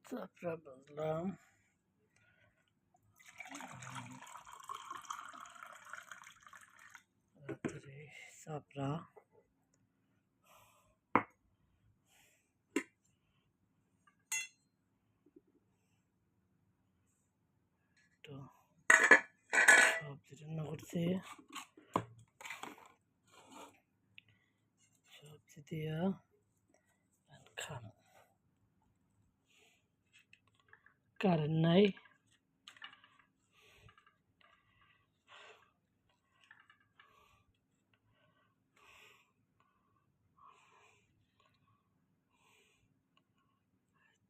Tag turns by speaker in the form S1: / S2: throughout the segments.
S1: চাপড়া ভাজলাম, রাত্রে চাপড়া তো সবজি রান্না করছি। সবজি দিয়া খাম, কারেন্ট নাই,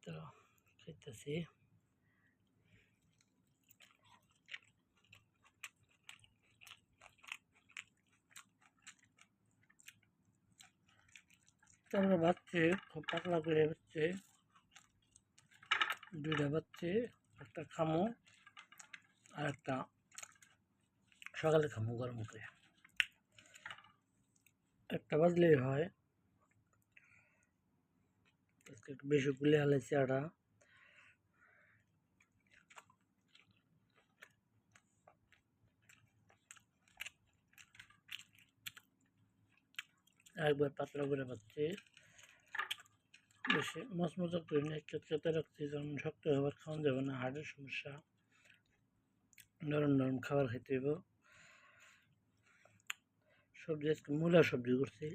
S1: তো খাইতেছি। তারপরে ভাবছি খুব পাতলা করে ভাবছি, দুইটা ভাবছি, একটা খামো আর একটা সকালে খামো গরম করে। একটা বাজলেই হয়। আজকে একটু বেশি গুলে হালাইছি আটা। একবার পাতলা করে ভাবছি, বেশি মচমচা করে নিয়ে চেতে রাখছি, কারণ শক্ত খাবার খাওয়া যাবে না, হার্টের সমস্যা। নরম নরম খাবার খাইতে হইব। সবজি আজকে মূলা সবজি করছি।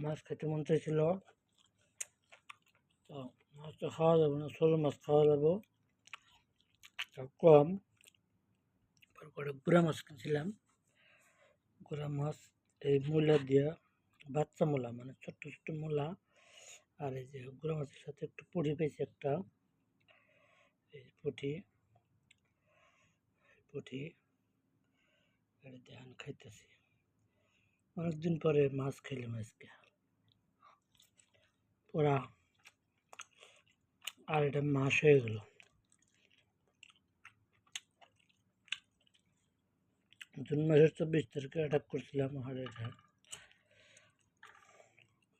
S1: মাছ খেতে মন চাইছিল, তো মাছটা খাওয়া যাবে না, ছোট মাছ খাওয়া যাবো কম। তারপরে গুড়া মাছ কিনছিলাম, গুড়া মাছ এই মূলা দিয়া, বাচ্চা মূলা মানে ছোট্ট ছোট্ট মূলা, আর এই যে গুড়া মাছের সাথে একটু পুঁটি পেয়েছি একটা, এই পুঁটি পুঁটি ধান খাইতেছি। অনেকদিন পরে মাছ খাইলাম আজকে ওরা, আর এটা মাস হয়ে গেল। জুন মাসের 24 তারিখে অ্যাটাক করছিলাম হার্ট অ্যাটাক।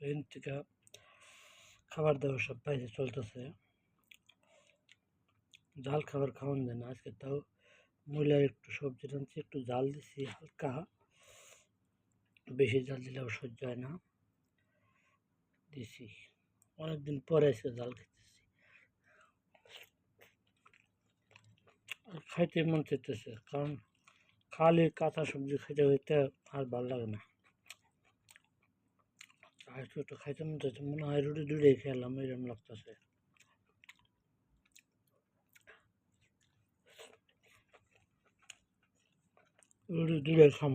S1: এদিন থেকে খাবার দাবার সব বাইরে চলতেছে, জাল খাবার খাওয়ান যায় না। আজকে তাও মূলার একটু সবজি রাঁধছি, একটু জাল দিছি হালকা, বেশি জাল দিলেও সহ্য হয় না, দিছি। অনেকদিন পরে আজকে জাল খেতেছি, আর খাইতে মন চাইতেছে, কারণ খালি কাঁচা সবজি খাইতে খাইতে আর ভালো লাগে না। আর একটু খাইতে মন চাইছে, মনে হয় রুটি দুটোই খেলাম এরকম লাগতেছে। রুটি দুটোই খাম।